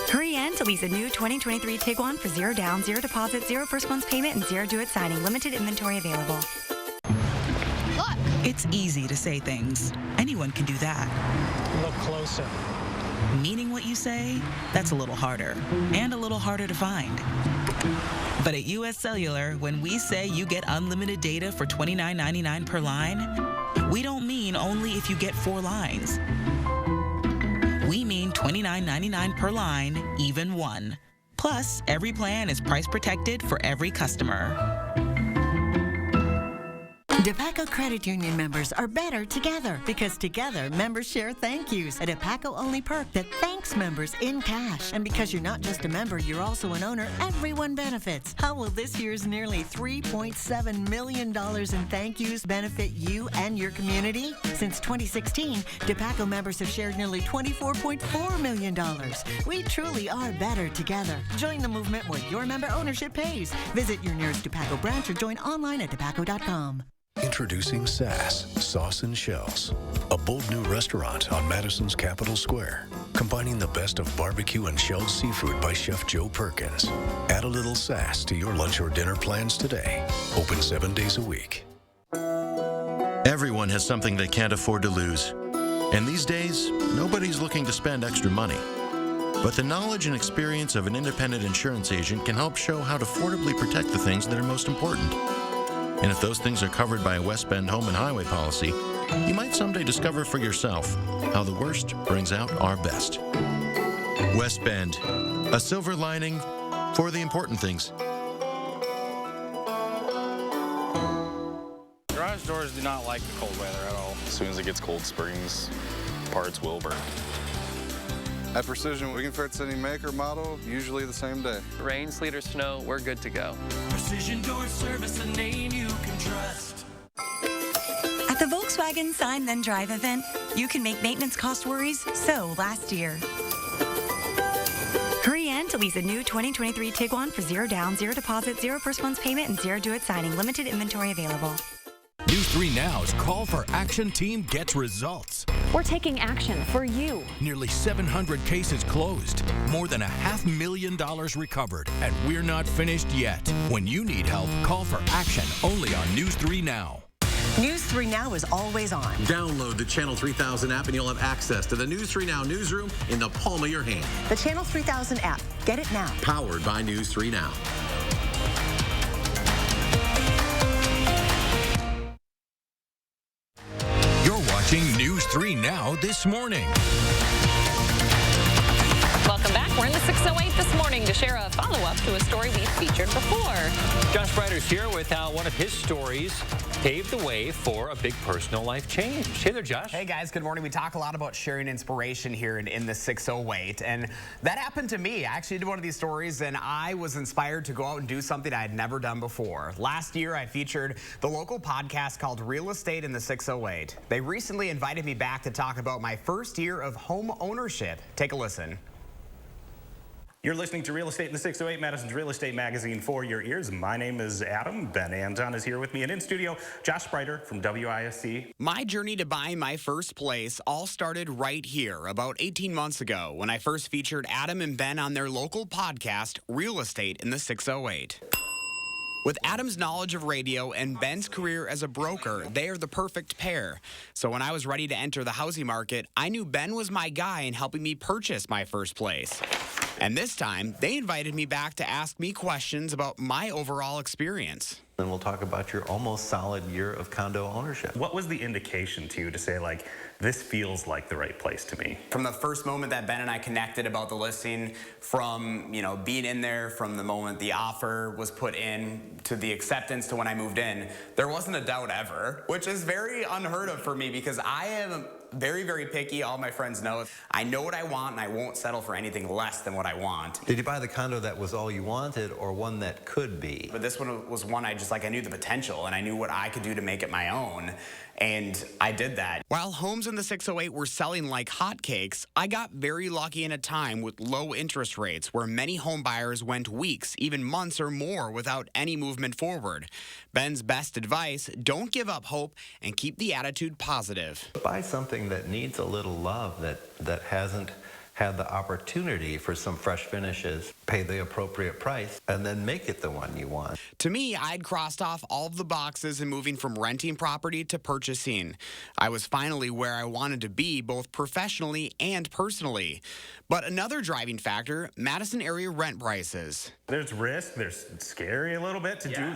Hurry in to lease a new 2023 Tiguan for 0 down, 0 deposit, 0 first month's payment, and 0 do-it signing. Limited inventory available. Look! It's easy to say things. Anyone can do that. Look closer. Meaning what you say, that's a little harder. And a little harder to find. But at US Cellular, when we say you get unlimited data for $29.99 per line, we don't mean only if you get 4 lines. We mean $29.99 per line, even 1. Plus, every plan is price protected for every customer. DePaco Credit Union members are better together because together members share thank yous, a DePaco-only perk that thanks members in cash. And because you're not just a member, you're also an owner, everyone benefits. How will this year's nearly $3.7 million in thank yous benefit you and your community? Since 2016, DePaco members have shared nearly $24.4 million. We truly are better together. Join the movement where your member ownership pays. Visit your nearest DePaco branch or join online at depaco.com. Introducing Sass, Sauce and Shells, a bold new restaurant on Madison's Capitol Square, combining the best of barbecue and shelled seafood by Chef Joe Perkins. Add a little sass to your lunch or dinner plans today. Open 7 days a week. Everyone has something they can't afford to lose. And these days, nobody's looking to spend extra money. But the knowledge and experience of an independent insurance agent can help show how to affordably protect the things that are most important. And if those things are covered by a West Bend home and highway policy, you might someday discover for yourself how the worst brings out our best. West Bend, a silver lining for the important things. Garage doors do not like the cold weather at all. As soon as it gets cold springs, parts will burn. At Precision, we can fix any make or model, usually the same day. Rain, sleet, or snow, we're good to go. Precision Door Service, a name you can trust. At the Volkswagen Sign Then Drive event, you can make maintenance cost worries so last year. Hurry in to lease a new 2023 Tiguan for 0 down, 0 deposit, 0 first month's payment, and 0 do-it signing. Limited inventory available. News 3 Now's Call for Action team gets results. We're taking action for you. Nearly 700 cases closed, more than $500,000 recovered, and we're not finished yet. When you need help, call for action only on News 3 Now. News 3 Now is always on. Download the Channel 3000 app and you'll have access to the News 3 Now newsroom in the palm of your hand. The Channel 3000 app. Get it now. Powered by News 3 Now. You're watching News 3 Now this morning. Welcome back. We're in the 608 this morning to share a follow-up to a story we've featured before. Josh Ryder's here with how one of his stories paved the way for a big personal life change. Hey there, Josh. Hey, guys. Good morning. We talk a lot about sharing inspiration here in the 608, and that happened to me. I actually did one of these stories, and I was inspired to go out and do something I had never done before. Last year, I featured the local podcast called Real Estate in the 608. They recently invited me back to talk about my first year of home ownership. Take a listen. You're listening to Real Estate in the 608, Madison's real estate magazine for your ears. My name is Adam. Ben Anton is here with me. And in studio, Josh Ryder from WISC. My journey to buying my first place all started right here about 18 months ago when I first featured Adam and Ben on their local podcast, Real Estate in the 608. With Adam's knowledge of radio and Ben's career as a broker, they are the perfect pair. So when I was ready to enter the housing market, I knew Ben was my guy in helping me purchase my first place. And this time, they invited me back to ask me questions about my overall experience. Then we'll talk about your almost solid year of condo ownership. What was the indication to you to say, like, this feels like the right place to me? From the first moment that Ben and I connected about the listing, from, you know, being in there, from the moment the offer was put in to the acceptance to when I moved in, there wasn't a doubt ever, which is very unheard of for me because I am very, very picky. All my friends know. I know what I want and I won't settle for anything less than what I want. Did you buy the condo that was all you wanted or one that could be? But this one was one I knew the potential and I knew what I could do to make it my own. And I did that. While homes in the 608 were selling like hotcakes, I got very lucky in a time with low interest rates where many home buyers went weeks, even months or more without any movement forward. Ben's best advice, don't give up hope and keep the attitude positive. Buy something that needs a little love, that hasn't had the opportunity for some fresh finishes, pay the appropriate price, and then make it the one you want. To me, I'd crossed off all of the boxes in moving from renting property to purchasing. I was finally where I wanted to be, both professionally and personally. But another driving factor, Madison area rent prices. There's risk, there's scary a little bit to do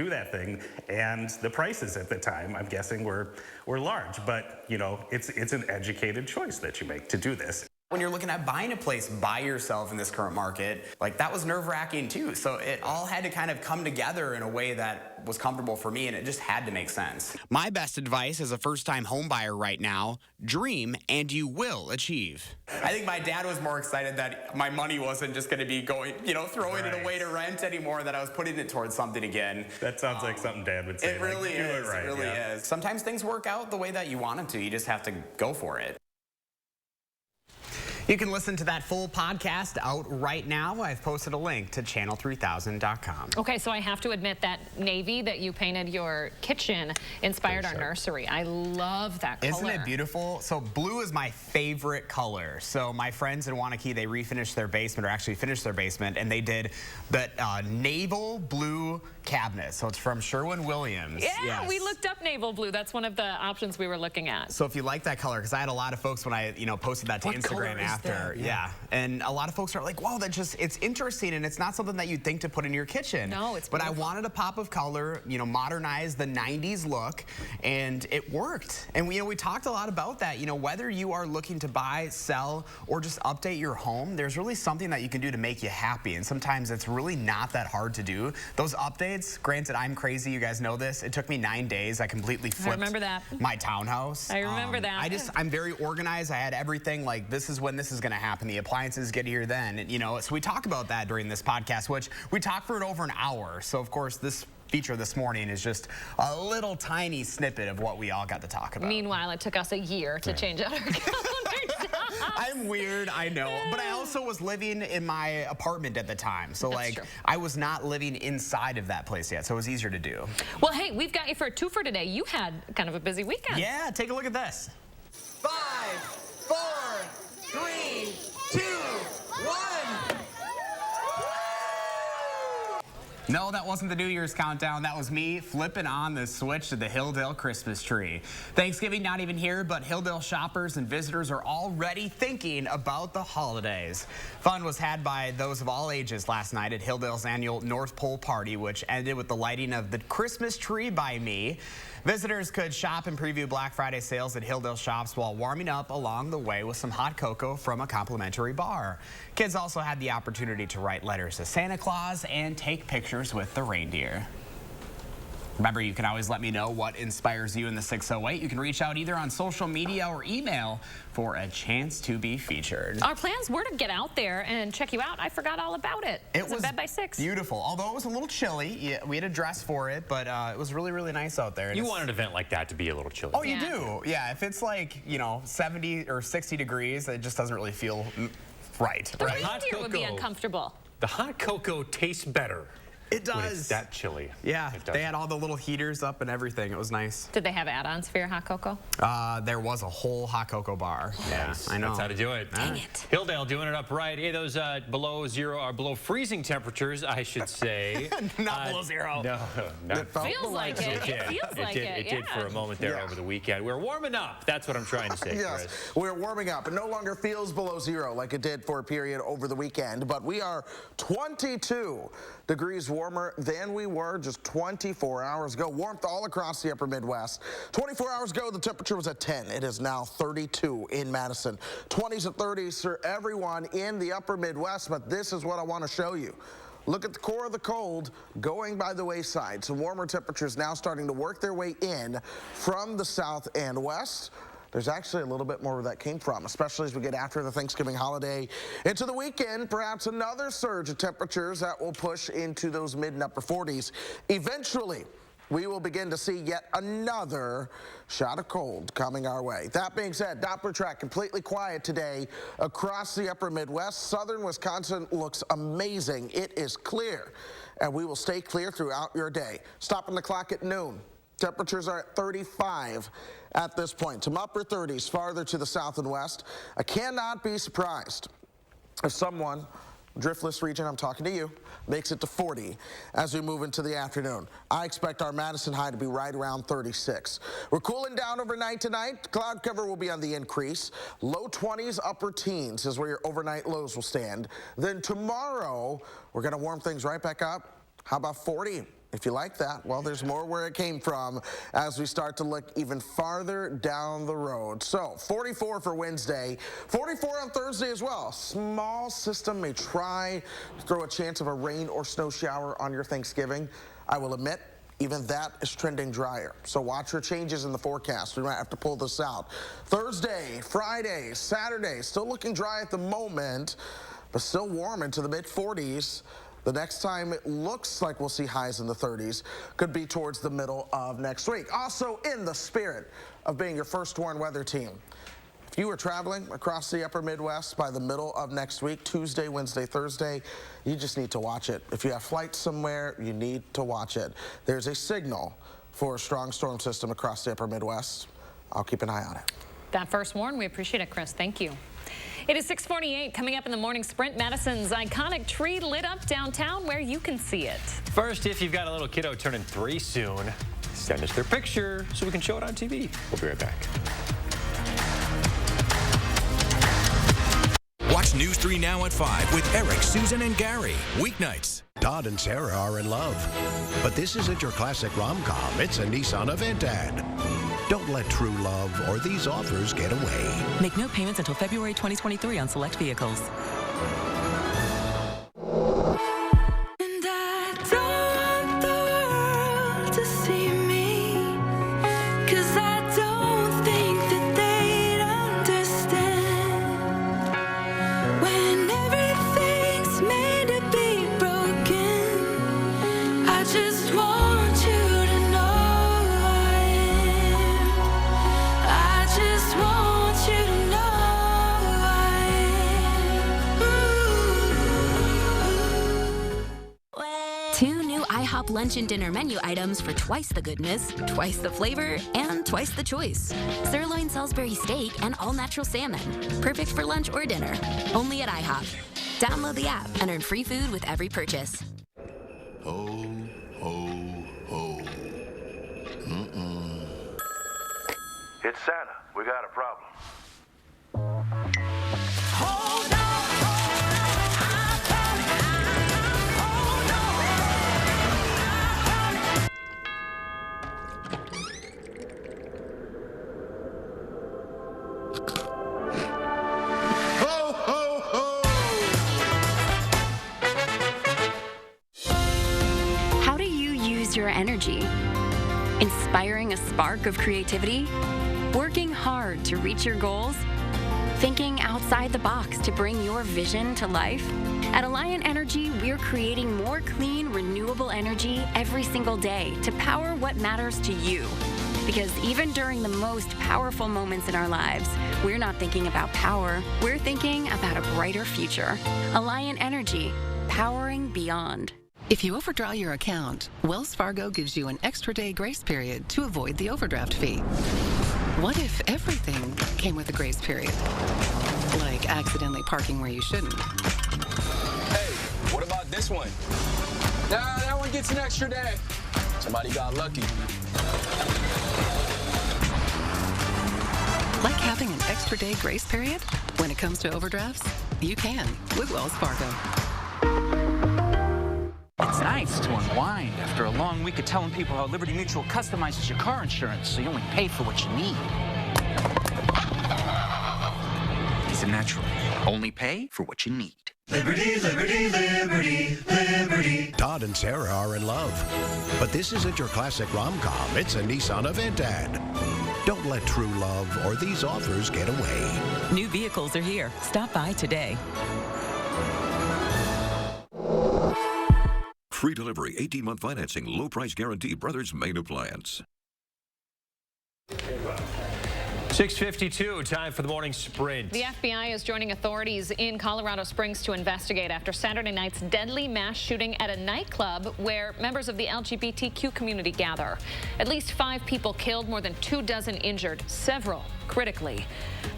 that thing. And the prices at the time, I'm guessing, were large. But, it's an educated choice that you make to do this. When you're looking at buying a place by yourself in this current market, that was nerve-wracking too. So it all had to kind of come together in a way that was comfortable for me, and it just had to make sense. My best advice as a first-time home buyer right now, dream and you will achieve. I think my dad was more excited that my money wasn't just going to be going, throwing it away to rent anymore, that I was putting it towards something again. That sounds like something Dad would say. It really is. Right, it really is. Sometimes things work out the way that you want them to. You just have to go for it. You can listen to that full podcast out right now. I've posted a link to channel3000.com. Okay, so I have to admit that navy that you painted your kitchen inspired our nursery. I love that color. Isn't it beautiful? So blue is my favorite color. So my friends in Wanakee, they refinished their basement, or actually finished their basement, and they did that naval blue cabinet. So it's from Sherwin-Williams. Yeah, yes. We looked up naval blue. That's one of the options we were looking at. So if you like that color, because I had a lot of folks when I posted that to Instagram after. Yeah. And a lot of folks are like, whoa, it's interesting, and it's not something that you'd think to put in your kitchen. No, it's But beautiful. I wanted a pop of color, you know, modernize the 90s look, and it worked. And we talked a lot about that. You know, whether you are looking to buy, sell, or just update your home, there's really something that you can do to make you happy. And sometimes it's really not that hard to do. Those updates, granted, I'm crazy, you guys know this. It took me 9 days. I completely flipped remember that. my townhouse. I remember that. I'm very organized. I had everything like, this is when this is going to happen. The appliances get here then. And, you know, so we talk about that during this podcast, which we talked for over an hour. So, of course, this feature this morning is just a little tiny snippet of what we all got to talk about. Meanwhile, it took us a year to change out our calendars. I'm weird, I know, but I also was living in my apartment at the time. So, That's true. I was not living inside of that place yet, so it was easier to do. Well, hey, we've got you for a two for today. You had kind of a busy weekend. Yeah, take a look at this. 5, 4, 3, 2, 1. No, that wasn't the New Year's countdown. That was me flipping on the switch to the Hilldale Christmas tree. Thanksgiving not even here, but Hilldale shoppers and visitors are already thinking about the holidays. Fun was had by those of all ages last night at Hilldale's annual North Pole Party, which ended with the lighting of the Christmas tree by me. Visitors could shop and preview Black Friday sales at Hilldale shops while warming up along the way with some hot cocoa from a complimentary bar. Kids also had the opportunity to write letters to Santa Claus and take pictures with the reindeer. Remember, you can always let me know what inspires you in the 608. You can reach out either on social media or email for a chance to be featured. Our plans were to get out there and check you out. I forgot all about it. It was in bed by 6. Beautiful. Although it was a little chilly. Yeah, we had a dress for it, but it was really, really nice out there. You want an event like that to be a little chilly. Oh, you do? Yeah, if it's like, 70 or 60 degrees, it just doesn't really feel right. The reindeer would be uncomfortable. The hot cocoa tastes better. It does. When it's that chilly. Yeah, they had all the little heaters up and everything. It was nice. Did they have add-ons for your hot cocoa? There was a whole hot cocoa bar. Yeah, I know. That's how to do it. Dang it. Hilldale doing it up right. Hey, those below zero or below freezing temperatures, I should say. Not below zero. No. It feels like it. It feels like it. It did for a moment there over the weekend. We're warming up. That's what I'm trying to say, Yes, Chris. we're warming up. It no longer feels below zero like it did for a period over the weekend, but we are 22 degrees warmer than we were just 24 hours ago. Warmth all across the upper Midwest. 24 hours ago, the temperature was at 10. It is now 32 in Madison. 20s and 30s for everyone in the upper Midwest, but this is what I want to show you. Look at the core of the cold going by the wayside. Some warmer temperatures now starting to work their way in from the south and west. There's actually a little bit more where that came from, especially as we get after the Thanksgiving holiday into the weekend. Perhaps another surge of temperatures that will push into those mid and upper 40s. Eventually, we will begin to see yet another shot of cold coming our way. That being said, Doppler track completely quiet today across the upper Midwest. Southern Wisconsin looks amazing. It is clear, and we will stay clear throughout your day. Stopping the clock at noon. Temperatures are at 35 at this point. Some upper 30s farther to the south and west. I cannot be surprised if someone, driftless region, I'm talking to you, makes it to 40 as we move into the afternoon. I expect our Madison high to be right around 36. We're cooling down overnight tonight. Cloud cover will be on the increase. Low 20s, upper teens is where your overnight lows will stand. Then tomorrow, we're going to warm things right back up. How about 40? If you like that, well, there's more where it came from as we start to look even farther down the road. So 44 for Wednesday, 44 on Thursday as well. Small system may try to throw a chance of a rain or snow shower on your Thanksgiving. I will admit, even that is trending drier. So watch your changes in the forecast. We might have to pull this out. Thursday, Friday, Saturday, still looking dry at the moment, but still warm into the mid 40s. The next time it looks like we'll see highs in the 30s could be towards the middle of next week. Also, in the spirit of being your first warn weather team, if you are traveling across the upper Midwest by the middle of next week, Tuesday, Wednesday, Thursday, you just need to watch it. If you have flights somewhere, you need to watch it. There's a signal for a strong storm system across the upper Midwest. I'll keep an eye on it. That first warn, we appreciate it, Chris. Thank you. It is 6:48. Coming up in the morning sprint, Madison's iconic tree lit up downtown where you can see it. First, if you've got a little kiddo turning 3 soon, send us their picture so we can show it on TV. We'll be right back. It's News 3 Now at 5 with Eric, Susan, and Gary. Weeknights. Todd and Sarah are in love. But this isn't your classic rom-com. It's a Nissan Aventador. Don't let true love or these offers get away. Make no payments until February 2023 on select vehicles. Lunch and dinner menu items for twice the goodness, twice the flavor, and twice the choice. Sirloin Salisbury steak and all-natural salmon. Perfect for lunch or dinner. Only at IHOP. Download the app and earn free food with every purchase. Ho, ho, ho. It's Santa. We got a problem. Your energy, inspiring a spark of creativity, working hard to reach your goals, thinking outside the box to bring your vision to life. At Alliant Energy, we're creating more clean, renewable energy every single day to power what matters to you. Because even during the most powerful moments in our lives, we're not thinking about power, we're thinking about a brighter future. Alliant Energy, powering beyond. If you overdraw your account, Wells Fargo gives you an extra day grace period to avoid the overdraft fee. What if everything came with a grace period? Like accidentally parking where you shouldn't. Hey, what about this one? Nah, that one gets an extra day. Somebody got lucky. Like having an extra day grace period? When it comes to overdrafts, you can with Wells Fargo. It's nice to unwind after a long week of telling people how Liberty Mutual customizes your car insurance so you only pay for what you need. It's a natural. Only pay for what you need. Liberty, liberty, liberty, liberty. Todd and Sarah are in love. But this isn't your classic rom-com. It's a Nissan Aventador. Don't let true love or these offers get away. New vehicles are here. Stop by today. Free delivery, 18-month financing, low price guarantee, Brothers Main Appliance. 6:52, time for the morning sprint. The FBI is joining authorities in Colorado Springs to investigate after Saturday night's deadly mass shooting at a nightclub where members of the LGBTQ community gather. At least 5 people killed, more than 24 injured, several critically.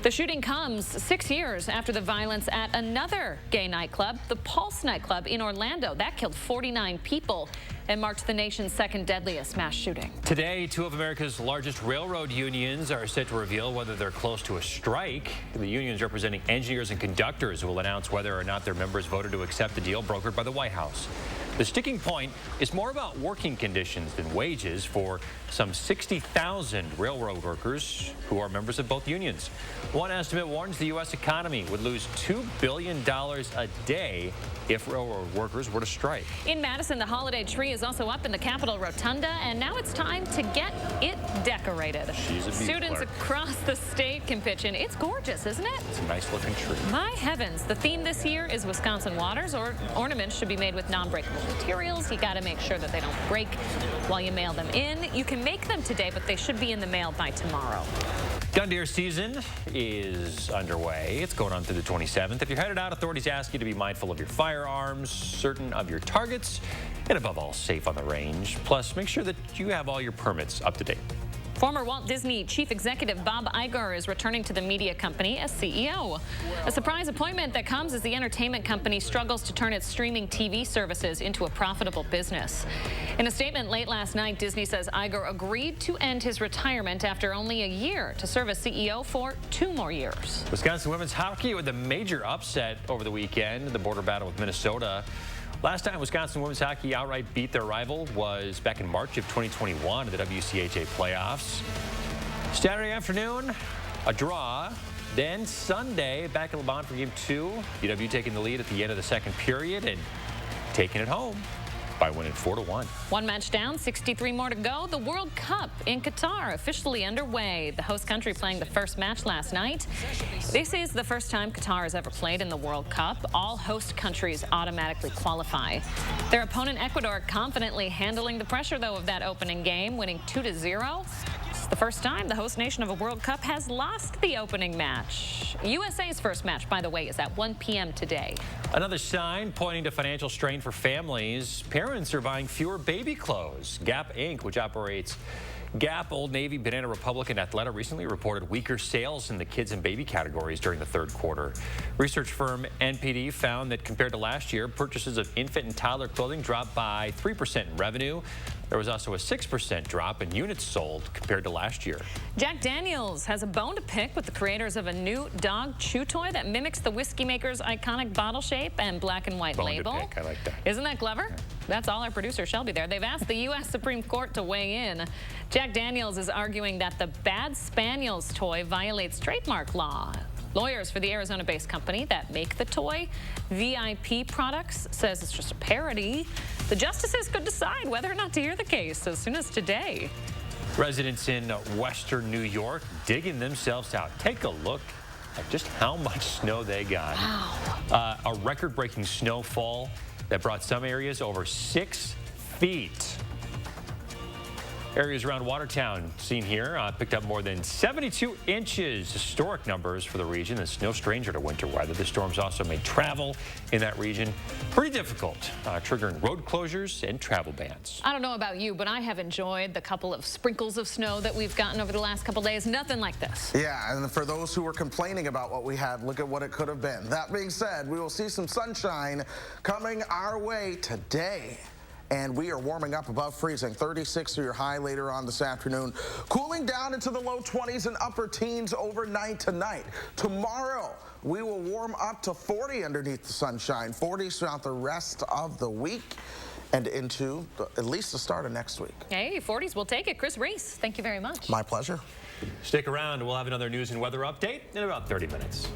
The shooting comes 6 years after the violence at another gay nightclub, the Pulse nightclub in Orlando. That killed 49 people and marked the nation's second deadliest mass shooting. Today, 2 of America's largest railroad unions are set to reveal whether they're close to a strike. The unions representing engineers and conductors will announce whether or not their members voted to accept the deal brokered by the White House. The sticking point is more about working conditions than wages for some 60,000 railroad workers who are members of both unions. One estimate warns the U.S. economy would lose $2 billion a day if railroad workers were to strike. In Madison, the holiday tree is also up in the Capitol Rotunda, and now it's time to get it decorated. Students across the state can pitch in. It's gorgeous, isn't it? It's a nice looking tree. My heavens, the theme this year is Wisconsin waters, or ornaments should be made with non-breakable materials. You got to make sure that they don't break while you mail them in. You can make them today, but they should be in the mail by tomorrow. Gun deer season is underway. It's going on through the 27th. If you're headed out, authorities ask you to be mindful of your firearms, certain of your targets, and above all, safe on the range. Plus, make sure that you have all your permits up to date. Former Walt Disney chief executive Bob Iger is returning to the media company as CEO. A surprise appointment that comes as the entertainment company struggles to turn its streaming TV services into a profitable business. In a statement late last night, Disney says Iger agreed to end his retirement after only a year to serve as CEO for 2 more years. Wisconsin women's hockey with a major upset over the weekend in the border battle with Minnesota. Last time Wisconsin women's hockey outright beat their rival was back in March of 2021 in the WCHA playoffs. Saturday afternoon, a draw. Then Sunday, back in LeBon for Game 2. UW taking the lead at the end of the second period and taking it home by winning 4-1. 1 match down, 63 more to go. The World Cup in Qatar officially underway. The host country playing the first match last night. This is the first time Qatar has ever played in the World Cup. All host countries automatically qualify. Their opponent Ecuador confidently handling the pressure, though, of that opening game, winning 2-0. It's the first time the host nation of a World Cup has lost the opening match. USA's first match, by the way, is at 1 p.m. today. Another sign pointing to financial strain for families. Parents are buying fewer baby clothes. Gap Inc., which operates Gap, Old Navy, Banana Republic, and Athleta, recently reported weaker sales in the kids and baby categories during the third quarter. Research firm NPD found that compared to last year, purchases of infant and toddler clothing dropped by 3% in revenue. There was also a 6% drop in units sold compared to last year. Jack Daniels has a bone to pick with the creators of a new dog chew toy that mimics the whiskey maker's iconic bottle shape and black and white label. Bone to pick, I like that. Isn't that clever? Yeah. That's all our producer Shelby there. They've asked the U.S. Supreme Court to weigh in. Jack Daniels is arguing that the Bad Spaniels toy violates trademark law. Lawyers for the Arizona-based company that make the toy, VIP Products, says it's just a parody. The justices could decide whether or not to hear the case as soon as today. Residents in western New York digging themselves out. Take a look at just how much snow they got. Wow. A record-breaking snowfall that brought some areas over 6 feet. Areas around Watertown, seen here, picked up more than 72 inches. Historic numbers for the region. It's no stranger to winter weather. The storms also made travel in that region pretty difficult, triggering road closures and travel bans. I don't know about you, but I have enjoyed the couple of sprinkles of snow that we've gotten over the last couple days. Nothing like this. Yeah, and for those who were complaining about what we had, look at what it could have been. That being said, we will see some sunshine coming our way today. And we are warming up above freezing. 36 for your high later on this afternoon. Cooling down into the low 20s and upper teens overnight tonight. Tomorrow, we will warm up to 40 underneath the sunshine. 40s throughout the rest of the week and into at least the start of next week. Hey, 40s, we'll take it. Chris Reese, thank you very much. My pleasure. Stick around. We'll have another news and weather update in about 30 minutes.